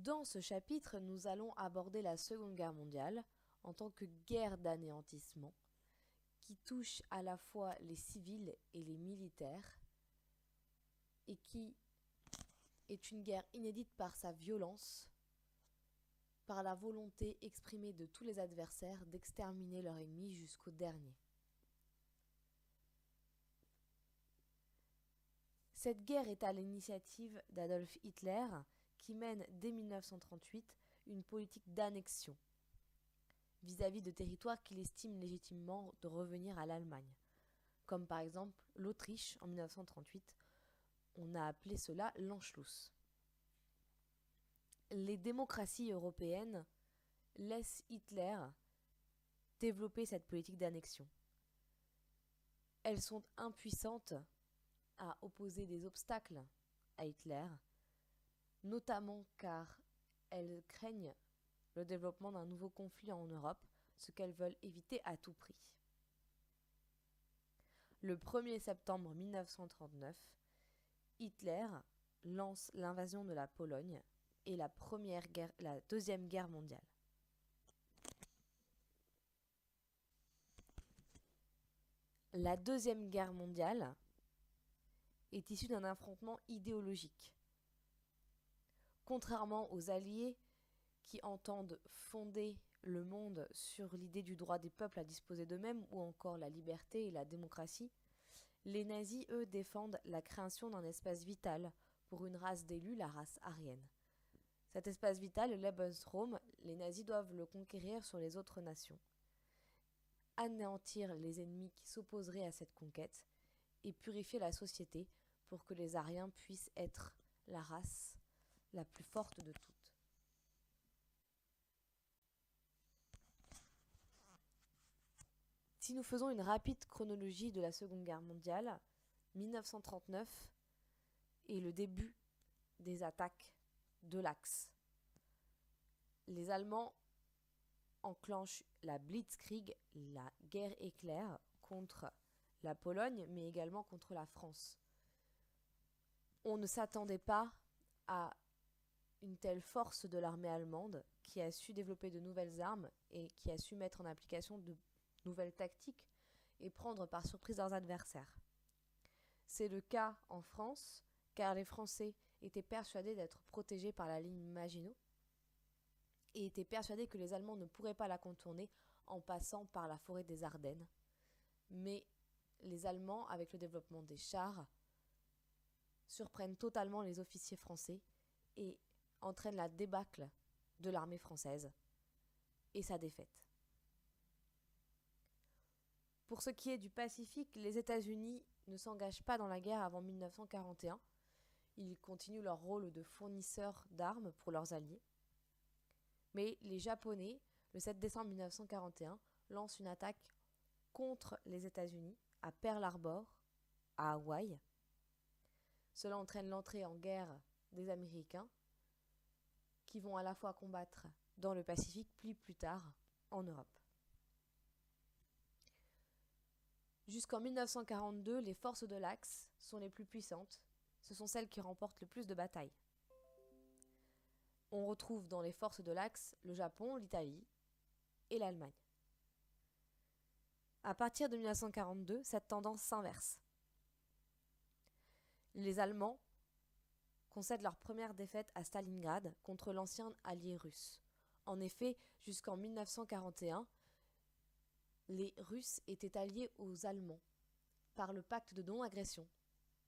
Dans ce chapitre, nous allons aborder la Seconde Guerre mondiale en tant que guerre d'anéantissement qui touche à la fois les civils et les militaires et qui est une guerre inédite par sa violence, par la volonté exprimée de tous les adversaires d'exterminer leur ennemi jusqu'au dernier. Cette guerre est à l'initiative d'Adolf Hitler qui mène dès 1938 une politique d'annexion vis-à-vis de territoires qu'il estime légitimement de revenir à l'Allemagne, comme par exemple l'Autriche en 1938. On a appelé cela l'Anschluss. Les démocraties européennes laissent Hitler développer cette politique d'annexion. Elles sont impuissantes à opposer des obstacles à Hitler, notamment car elles craignent le développement d'un nouveau conflit en Europe, ce qu'elles veulent éviter à tout prix. Le 1er septembre 1939, Hitler lance l'invasion de la Pologne et la Deuxième Guerre mondiale. La Deuxième Guerre mondiale est issue d'un affrontement idéologique. Contrairement aux Alliés qui entendent fonder le monde sur l'idée du droit des peuples à disposer d'eux-mêmes ou encore la liberté et la démocratie, les nazis, eux, défendent la création d'un espace vital pour une race d'élus, la race aryenne. Cet espace vital, le Lebensraum, les nazis doivent le conquérir sur les autres nations, anéantir les ennemis qui s'opposeraient à cette conquête et purifier la société pour que les Aryens puissent être la race la plus forte de toutes. Si nous faisons une rapide chronologie de la Seconde Guerre mondiale, 1939 est le début des attaques de l'Axe. Les Allemands enclenchent la Blitzkrieg, la guerre éclair, contre la Pologne, mais également contre la France. On ne s'attendait pas à une telle force de l'armée allemande qui a su développer de nouvelles armes et qui a su mettre en application de nouvelles tactiques et prendre par surprise leurs adversaires. C'est le cas en France, car les Français étaient persuadés d'être protégés par la ligne Maginot et étaient persuadés que les Allemands ne pourraient pas la contourner en passant par la forêt des Ardennes. Mais les Allemands, avec le développement des chars, surprennent totalement les officiers français et entraînent la débâcle de l'armée française et sa défaite. Pour ce qui est du Pacifique, les États-Unis ne s'engagent pas dans la guerre avant 1941. Ils continuent leur rôle de fournisseurs d'armes pour leurs alliés. Mais les Japonais, le 7 décembre 1941, lancent une attaque contre les États-Unis à Pearl Harbor, à Hawaï. Cela entraîne l'entrée en guerre des Américains qui vont à la fois combattre dans le Pacifique, puis plus tard en Europe. Jusqu'en 1942, les forces de l'Axe sont les plus puissantes. Ce sont celles qui remportent le plus de batailles. On retrouve dans les forces de l'Axe le Japon, l'Italie et l'Allemagne. À partir de 1942, cette tendance s'inverse. Les Allemands concèdent leur première défaite à Stalingrad contre l'ancien allié russe. En effet, jusqu'en 1941, les Russes étaient alliés aux Allemands par le pacte de non-agression,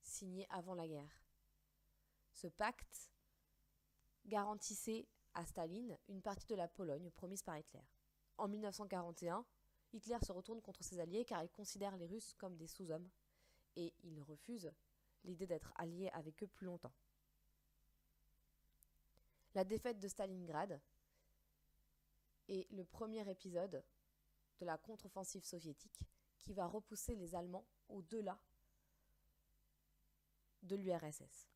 signé avant la guerre. Ce pacte garantissait à Staline une partie de la Pologne promise par Hitler. En 1941, Hitler se retourne contre ses alliés car il considère les Russes comme des sous-hommes et il refuse l'idée d'être allié avec eux plus longtemps. La défaite de Stalingrad est le premier épisode de la contre-offensive soviétique qui va repousser les Allemands au-delà de l'URSS.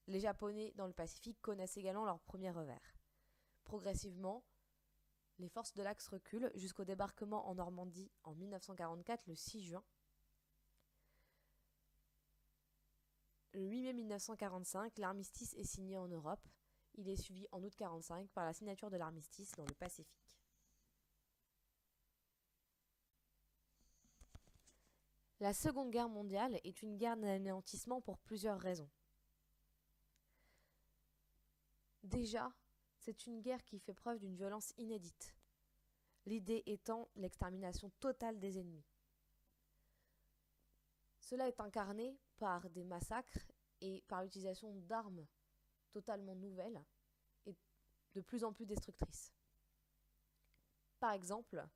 Les Japonais dans le Pacifique connaissent également leur premier revers. Progressivement, les forces de l'Axe reculent jusqu'au débarquement en Normandie en 1944, le 6 juin. Le 8 mai 1945, l'armistice est signé en Europe. Il est suivi en août 1945 par la signature de l'armistice dans le Pacifique. La Seconde Guerre mondiale est une guerre d'anéantissement pour plusieurs raisons. Déjà, c'est une guerre qui fait preuve d'une violence inédite, l'idée étant l'extermination totale des ennemis. Cela est incarné par des massacres et par l'utilisation d'armes totalement nouvelles et de plus en plus destructrices. Par exemple,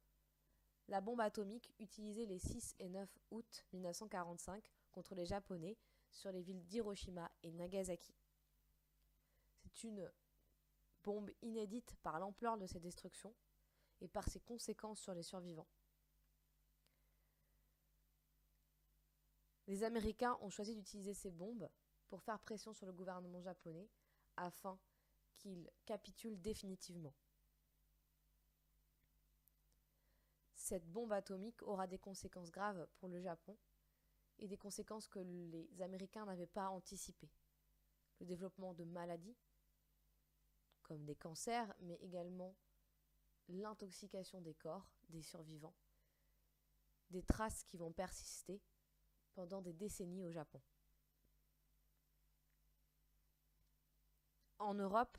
la bombe atomique utilisée les 6 et 9 août 1945 contre les Japonais sur les villes d'Hiroshima et Nagasaki. C'est une bombe inédite par l'ampleur de ses destructions et par ses conséquences sur les survivants. Les Américains ont choisi d'utiliser ces bombes pour faire pression sur le gouvernement japonais afin qu'il capitule définitivement. Cette bombe atomique aura des conséquences graves pour le Japon et des conséquences que les Américains n'avaient pas anticipées. Le développement de maladies, comme des cancers, mais également l'intoxication des corps des survivants, des traces qui vont persister pendant des décennies au Japon. En Europe,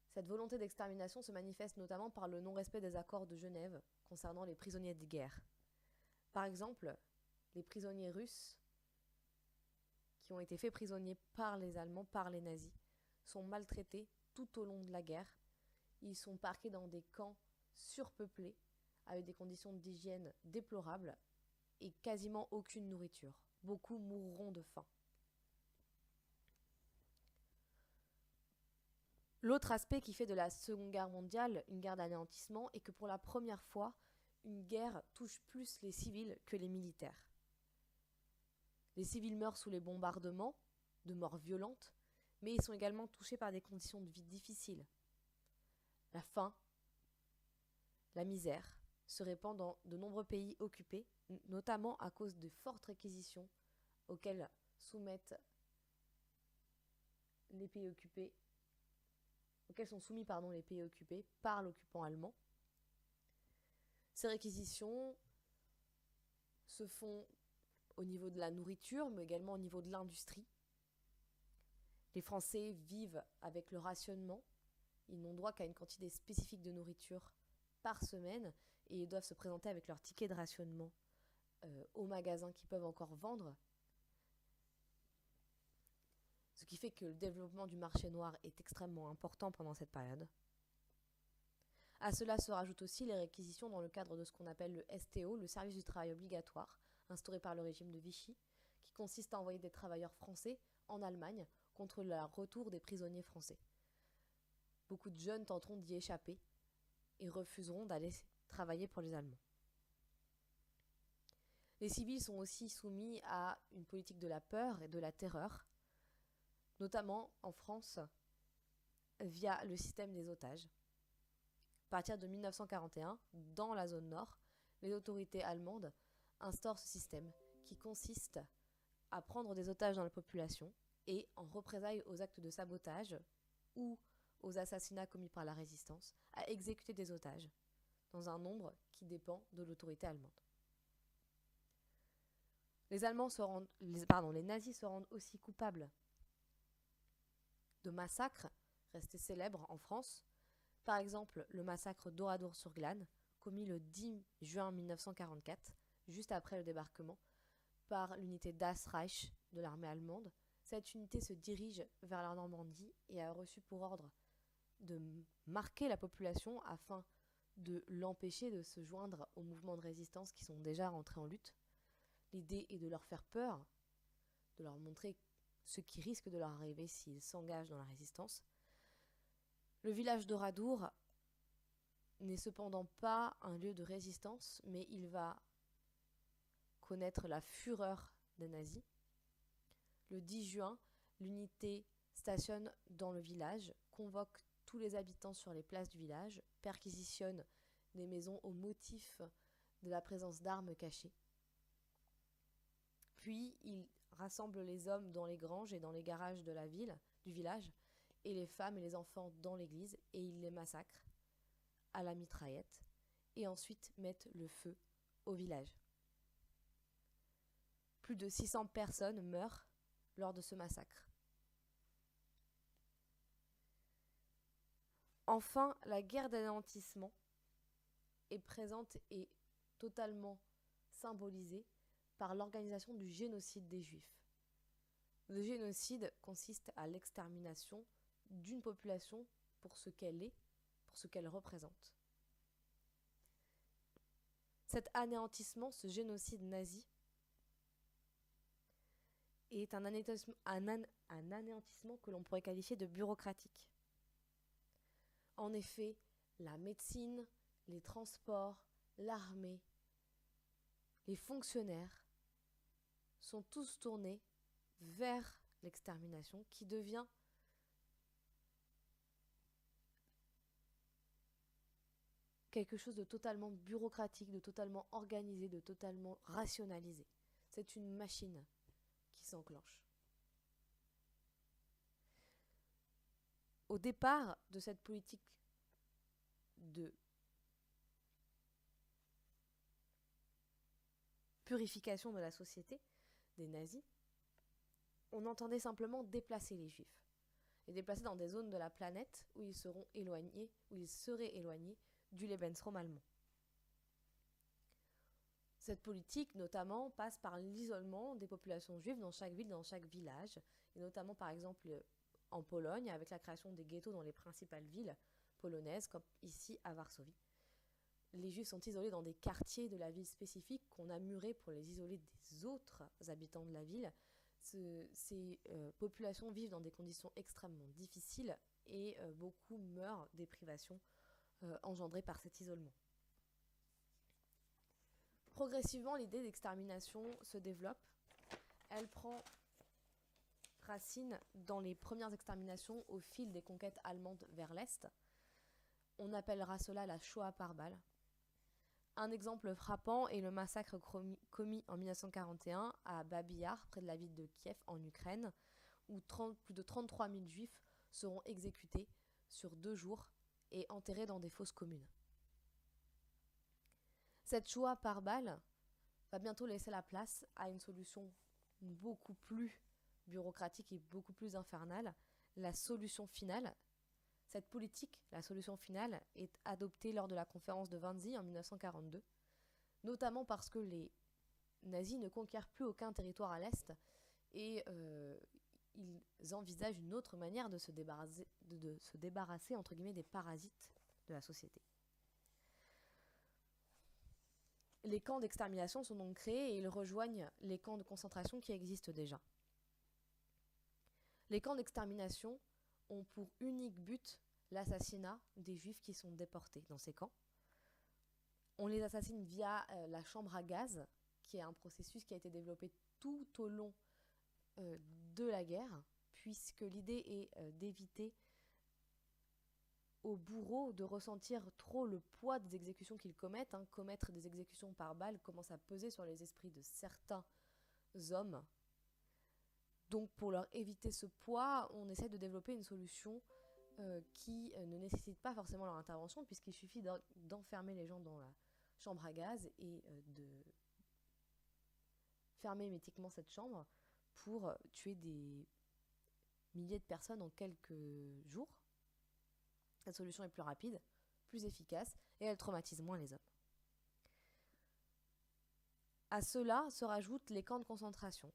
cette volonté d'extermination se manifeste notamment par le non-respect des accords de Genève concernant les prisonniers de guerre. Par exemple, les prisonniers russes qui ont été faits prisonniers par les Allemands, par les nazis, sont maltraités tout au long de la guerre. Ils sont parqués dans des camps surpeuplés, avec des conditions d'hygiène déplorables et quasiment aucune nourriture. Beaucoup mourront de faim. L'autre aspect qui fait de la Seconde Guerre mondiale une guerre d'anéantissement est que pour la première fois, une guerre touche plus les civils que les militaires. Les civils meurent sous les bombardements, de morts violentes, mais ils sont également touchés par des conditions de vie difficiles. La faim, la misère se répand dans de nombreux pays occupés, notamment à cause de fortes réquisitions auxquelles sont soumis les pays occupés par l'occupant allemand. Ces réquisitions se font au niveau de la nourriture, mais également au niveau de l'industrie. Les Français vivent avec le rationnement. Ils n'ont droit qu'à une quantité spécifique de nourriture par semaine et ils doivent se présenter avec leur ticket de rationnement aux magasins qui peuvent encore vendre. Ce qui fait que le développement du marché noir est extrêmement important pendant cette période. À cela se rajoutent aussi les réquisitions dans le cadre de ce qu'on appelle le STO, le service du travail obligatoire, instauré par le régime de Vichy, qui consiste à envoyer des travailleurs français en Allemagne contre le retour des prisonniers français. Beaucoup de jeunes tenteront d'y échapper et refuseront d'aller travailler pour les Allemands. Les civils sont aussi soumis à une politique de la peur et de la terreur, notamment en France via le système des otages. À partir de 1941, dans la zone nord, les autorités allemandes instaurent ce système qui consiste à prendre des otages dans la population et, en représailles aux actes de sabotage ou aux assassinats commis par la résistance, à exécuter des otages dans un nombre qui dépend de l'autorité allemande. Les nazis se rendent aussi coupables de massacres restés célèbres en France. Par exemple, le massacre d'Oradour-sur-Glane, commis le 10 juin 1944, juste après le débarquement, par l'unité Das Reich de l'armée allemande. Cette unité se dirige vers la Normandie et a reçu pour ordre de marquer la population afin de l'empêcher de se joindre aux mouvements de résistance qui sont déjà rentrés en lutte. L'idée est de leur faire peur, de leur montrer ce qui risque de leur arriver s'ils s'engagent dans la résistance. Le village d'Oradour n'est cependant pas un lieu de résistance, mais il va connaître la fureur des nazis. Le 10 juin, l'unité stationne dans le village, convoque tous les habitants sur les places du village, perquisitionne des maisons au motif de la présence d'armes cachées. Puis, il rassemble les hommes dans les granges et dans les garages de la ville, du village, et les femmes et les enfants dans l'église et ils les massacrent à la mitraillette et ensuite mettent le feu au village. Plus de 600 personnes meurent lors de ce massacre. Enfin, la guerre d'anéantissement est présente et totalement symbolisée par l'organisation du génocide des Juifs. Le génocide consiste à l'extermination d'une population pour ce qu'elle est, pour ce qu'elle représente. Cet anéantissement, ce génocide nazi, est un anéantissement que l'on pourrait qualifier de bureaucratique. En effet, la médecine, les transports, l'armée, les fonctionnaires sont tous tournés vers l'extermination qui devient quelque chose de totalement bureaucratique, de totalement organisé, de totalement rationalisé. C'est une machine qui s'enclenche. Au départ de cette politique de purification de la société des nazis, on entendait simplement déplacer les juifs. Les déplacer dans des zones de la planète où ils seraient éloignés du Lebensraum allemand. Cette politique, notamment, passe par l'isolement des populations juives dans chaque ville, dans chaque village, et notamment, par exemple, en Pologne, avec la création des ghettos dans les principales villes polonaises, comme ici à Varsovie. Les juifs sont isolés dans des quartiers de la ville spécifiques qu'on a murés pour les isoler des autres habitants de la ville. Ces populations vivent dans des conditions extrêmement difficiles et beaucoup meurent des privations engendrées par cet isolement. Progressivement, l'idée d'extermination se développe. Elle prend racine dans les premières exterminations au fil des conquêtes allemandes vers l'Est. On appellera cela la Shoah par balle. Un exemple frappant est le massacre commis en 1941 à Babi Yar, près de la ville de Kiev, en Ukraine, où plus de 33 000 juifs seront exécutés sur 2 jours et enterrés dans des fosses communes. Cette Shoah par balle va bientôt laisser la place à une solution beaucoup plus bureaucratique et beaucoup plus infernale, la solution finale. Cette politique, la solution finale, est adoptée lors de la conférence de Wannsee en 1942, notamment parce que les nazis ne conquièrent plus aucun territoire à l'Est et ils envisagent une autre manière de se débarrasser entre guillemets, des parasites de la société. Les camps d'extermination sont donc créés et ils rejoignent les camps de concentration qui existent déjà. Les camps d'extermination ont pour unique but l'assassinat des juifs qui sont déportés dans ces camps. On les assassine via la chambre à gaz, qui est un processus qui a été développé tout au long de la guerre, puisque l'idée est d'éviter aux bourreaux de ressentir trop le poids des exécutions qu'ils commettent. Commettre des exécutions par balle commence à peser sur les esprits de certains hommes. Donc pour leur éviter ce poids, on essaie de développer une solution qui ne nécessite pas forcément leur intervention, puisqu'il suffit d'enfermer les gens dans la chambre à gaz et de fermer hermétiquement cette chambre pour tuer des milliers de personnes en quelques jours. Cette solution est plus rapide, plus efficace et elle traumatise moins les hommes. À cela se rajoutent les camps de concentration.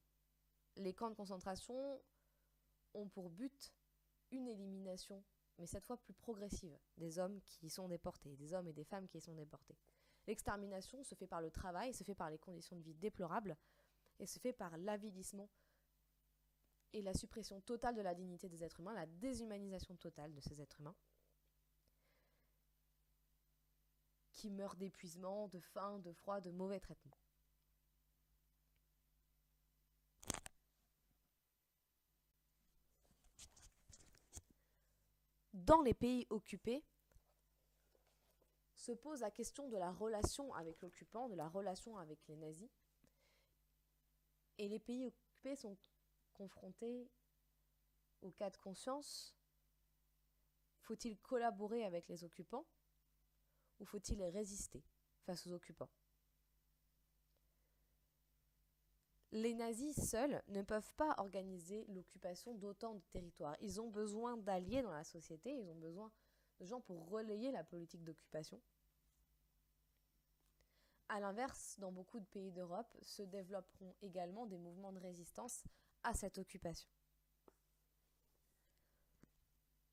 Les camps de concentration ont pour but une élimination, mais cette fois plus progressive, des hommes qui y sont déportés, des hommes et des femmes qui y sont déportés. L'extermination se fait par le travail, se fait par les conditions de vie déplorables et se fait par l'avilissement et la suppression totale de la dignité des êtres humains, la déshumanisation totale de ces êtres humains qui meurent d'épuisement, de faim, de froid, de mauvais traitements. Dans les pays occupés, se pose la question de la relation avec l'occupant, de la relation avec les nazis. Et les pays occupés sont confrontés au cas de conscience Faut-il collaborer avec les occupants ou faut-il résister face aux occupants? Les nazis seuls ne peuvent pas organiser l'occupation d'autant de territoires. Ils ont besoin d'alliés dans la société, ils ont besoin de gens pour relayer la politique d'occupation. A l'inverse, dans beaucoup de pays d'Europe, se développeront également des mouvements de résistance à cette occupation.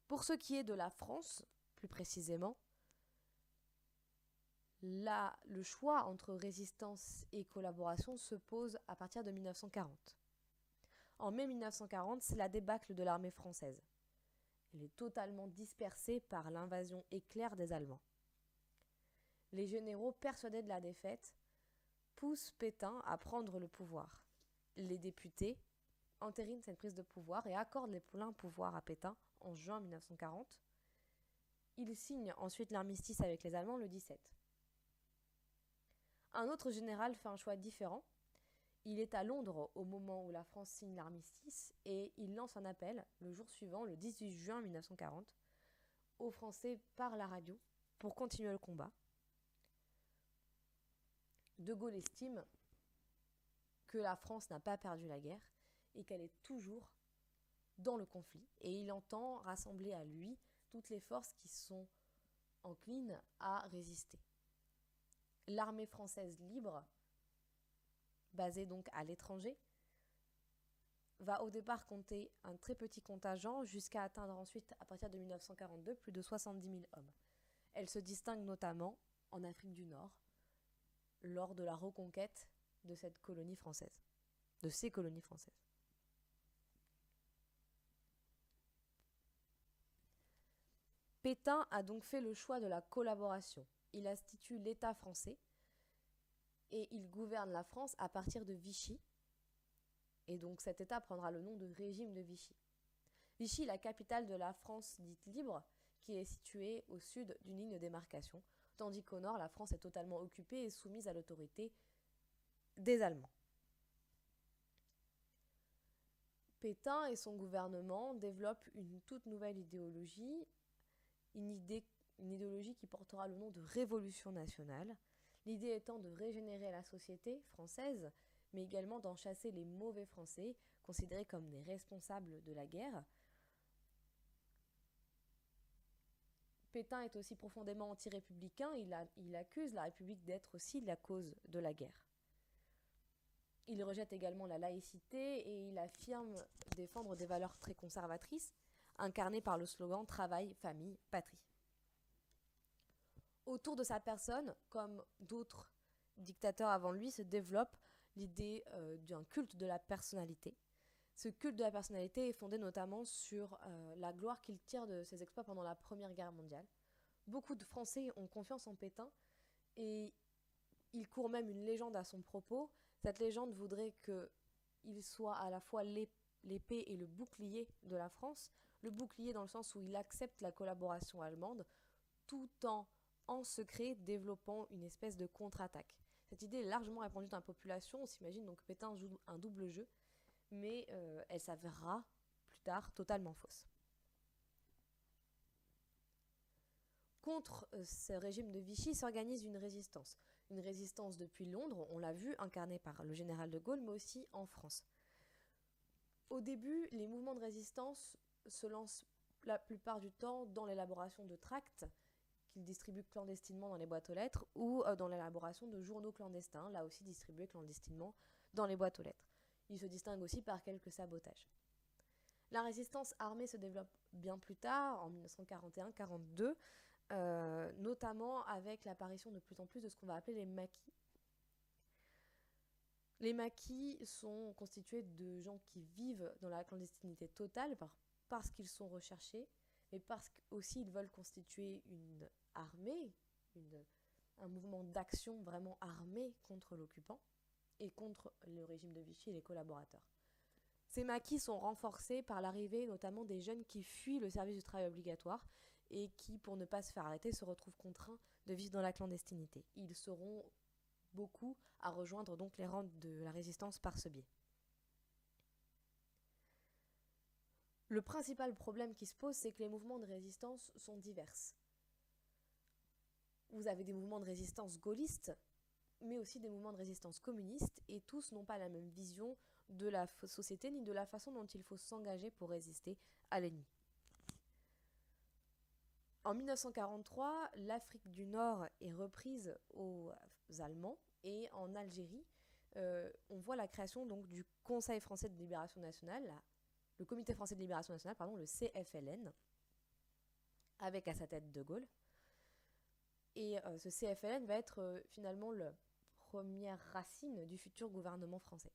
Pour ce qui est de la France, plus précisément, le choix entre résistance et collaboration se pose à partir de 1940. En mai 1940, c'est la débâcle de l'armée française. Elle est totalement dispersée par l'invasion éclair des Allemands. Les généraux, persuadés de la défaite, poussent Pétain à prendre le pouvoir. Les députés entérinent cette prise de pouvoir et accordent les pleins pouvoirs à Pétain en juin 1940. Il signe ensuite l'armistice avec les Allemands le 17. Un autre général fait un choix différent. Il est à Londres au moment où la France signe l'armistice et il lance un appel le jour suivant, le 18 juin 1940, aux Français par la radio pour continuer le combat. De Gaulle estime que la France n'a pas perdu la guerre et qu'elle est toujours dans le conflit. Et il entend rassembler à lui toutes les forces qui sont enclines à résister. L'armée française libre, basée donc à l'étranger, va au départ compter un très petit contingent jusqu'à atteindre ensuite, à partir de 1942, plus de 70 000 hommes. Elle se distingue notamment en Afrique du Nord, lors de la reconquête de cette colonie française, de ces colonies françaises. Pétain a donc fait le choix de la collaboration. Il institue l'État français et il gouverne la France à partir de Vichy. Et donc cet État prendra le nom de régime de Vichy. Vichy est la capitale de la France dite libre, qui est située au sud d'une ligne de démarcation, tandis qu'au nord, la France est totalement occupée et soumise à l'autorité des Allemands. Pétain et son gouvernement développent une toute nouvelle idéologie, une idéologie qui portera le nom de Révolution nationale, l'idée étant de régénérer la société française, mais également d'en chasser les mauvais Français, considérés comme des responsables de la guerre. Pétain est aussi profondément anti-républicain, il accuse la République d'être aussi la cause de la guerre. Il rejette également la laïcité et il affirme défendre des valeurs très conservatrices, incarnées par le slogan « Travail, famille, patrie ». Autour de sa personne, comme d'autres dictateurs avant lui, se développe l'idée d'un culte de la personnalité. Ce culte de la personnalité est fondé notamment sur la gloire qu'il tire de ses exploits pendant la Première Guerre mondiale. Beaucoup de Français ont confiance en Pétain et il court même une légende à son propos. Cette légende voudrait qu'il soit à la fois l'épée et le bouclier de la France. Le bouclier dans le sens où il accepte la collaboration allemande tout en secret développant une espèce de contre-attaque. Cette idée est largement répandue dans la population. On s'imagine donc que Pétain joue un double jeu, mais elle s'avérera plus tard totalement fausse. Contre ce régime de Vichy s'organise une résistance. Une résistance depuis Londres, on l'a vu, incarnée par le général de Gaulle, mais aussi en France. Au début, les mouvements de résistance se lancent la plupart du temps dans l'élaboration de tracts qu'ils distribuent clandestinement dans les boîtes aux lettres ou dans l'élaboration de journaux clandestins, là aussi distribués clandestinement dans les boîtes aux lettres. Ils se distinguent aussi par quelques sabotages. La résistance armée se développe bien plus tard, en 1941-42, notamment avec l'apparition de plus en plus de ce qu'on va appeler les maquis. Les maquis sont constitués de gens qui vivent dans la clandestinité totale parce qu'ils sont recherchés, mais parce qu'aussi ils veulent constituer une armée, un mouvement d'action vraiment armé contre l'occupant et contre le régime de Vichy et les collaborateurs. Ces maquis sont renforcés par l'arrivée notamment des jeunes qui fuient le service du travail obligatoire et qui, pour ne pas se faire arrêter, se retrouvent contraints de vivre dans la clandestinité. Ils seront beaucoup à rejoindre donc les rangs de la résistance par ce biais. Le principal problème qui se pose, c'est que les mouvements de résistance sont divers. Vous avez des mouvements de résistance gaullistes, mais aussi des mouvements de résistance communistes, et tous n'ont pas la même vision de la société ni de la façon dont il faut s'engager pour résister à l'ennemi. En 1943, l'Afrique du Nord est reprise aux Allemands, et en Algérie, on voit la création donc du Conseil français de libération nationale, le Comité français de libération nationale, pardon, le CFLN, avec à sa tête De Gaulle. Et ce CFLN va être finalement la première racine du futur gouvernement français.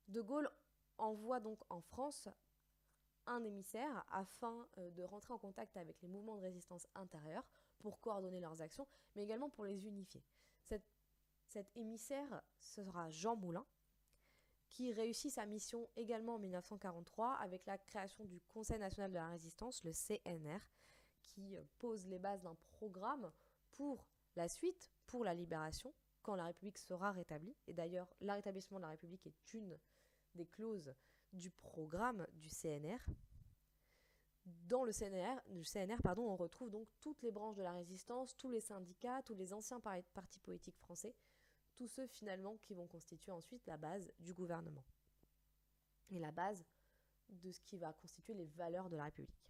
De Gaulle envoie donc en France un émissaire afin de rentrer en contact avec les mouvements de résistance intérieurs pour coordonner leurs actions, mais également pour les unifier. Cet émissaire sera Jean Moulin, qui réussit sa mission également en 1943 avec la création du Conseil national de la résistance, le CNR, qui pose les bases d'un programme pour la suite, pour la libération, quand la République sera rétablie. Et d'ailleurs, le rétablissement de la République est une des clauses du programme du CNR. Dans le CNR, on retrouve donc toutes les branches de la résistance, tous les syndicats, tous les anciens partis politiques français, tous ceux finalement qui vont constituer ensuite la base du gouvernement et la base de ce qui va constituer les valeurs de la République.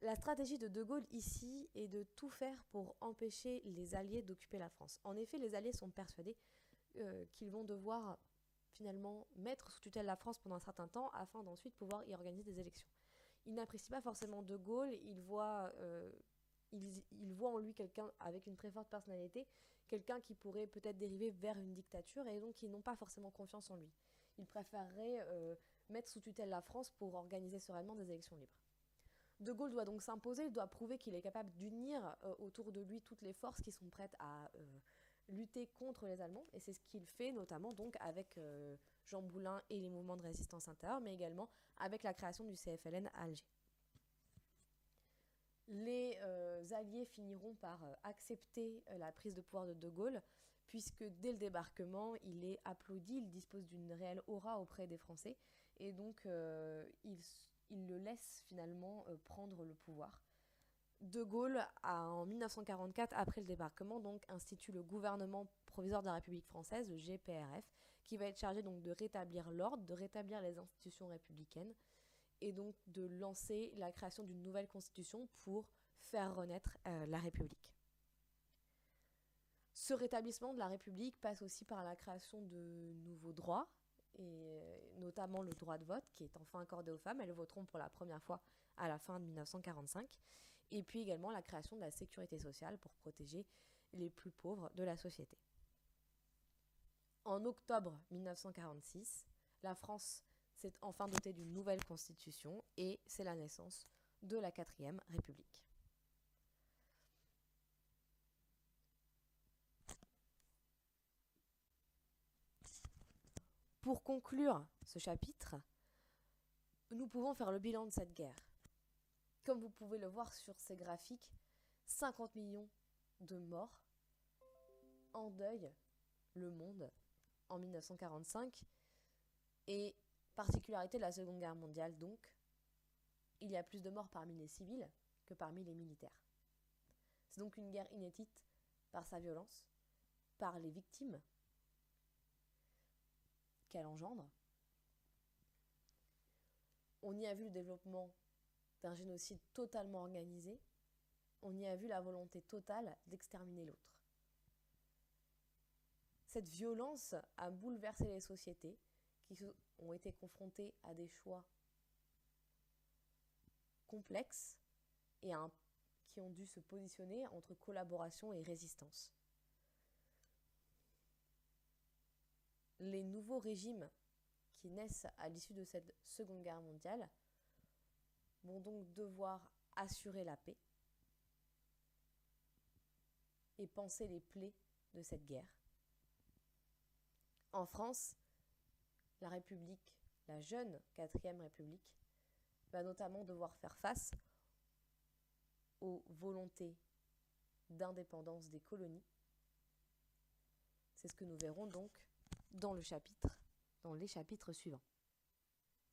La stratégie de Gaulle ici est de tout faire pour empêcher les Alliés d'occuper la France. En effet, les Alliés sont persuadés qu'ils vont devoir finalement mettre sous tutelle la France pendant un certain temps afin d'ensuite pouvoir y organiser des élections. Ils n'apprécient pas forcément De Gaulle, ils voient en lui quelqu'un avec une très forte personnalité, quelqu'un qui pourrait peut-être dériver vers une dictature, et donc ils n'ont pas forcément confiance en lui. Ils préféreraient mettre sous tutelle la France pour organiser sereinement des élections libres. De Gaulle doit donc s'imposer, il doit prouver qu'il est capable d'unir autour de lui toutes les forces qui sont prêtes à lutter contre les Allemands, et c'est ce qu'il fait notamment donc avec Jean Moulin et les mouvements de résistance intérieure, mais également avec la création du CFLN à Alger. Les Alliés finiront par accepter la prise de pouvoir de Gaulle, puisque dès le débarquement, il est applaudi, il dispose d'une réelle aura auprès des Français, et donc il le laisse finalement prendre le pouvoir. De Gaulle en 1944, après le débarquement, donc institue le gouvernement provisoire de la République française, le GPRF, qui va être chargé donc de rétablir l'ordre, de rétablir les institutions républicaines, et donc de lancer la création d'une nouvelle constitution pour faire renaître la République. Ce rétablissement de la République passe aussi par la création de nouveaux droits, et notamment le droit de vote, qui est enfin accordé aux femmes. Elles voteront pour la première fois à la fin de 1945. Et puis également la création de la sécurité sociale pour protéger les plus pauvres de la société. En octobre 1946, la France s'est enfin dotée d'une nouvelle constitution et c'est la naissance de la 4e République. Pour conclure ce chapitre, nous pouvons faire le bilan de cette guerre. Comme vous pouvez le voir sur ces graphiques, 50 millions de morts endeuillent le monde en 1945, et particularité de la Seconde Guerre mondiale donc, il y a plus de morts parmi les civils que parmi les militaires. C'est donc une guerre inédite par sa violence, par les victimes qu'elle engendre. On y a vu le développement d'un génocide totalement organisé, on y a vu la volonté totale d'exterminer l'autre. Cette violence a bouleversé les sociétés qui ont été confrontées à des choix complexes et qui ont dû se positionner entre collaboration et résistance. Les nouveaux régimes qui naissent à l'issue de cette Seconde Guerre mondiale vont donc devoir assurer la paix et panser les plaies de cette guerre. En France, la République, la jeune 4e République, va notamment devoir faire face aux volontés d'indépendance des colonies. C'est ce que nous verrons donc dans le chapitre dans les chapitres suivants.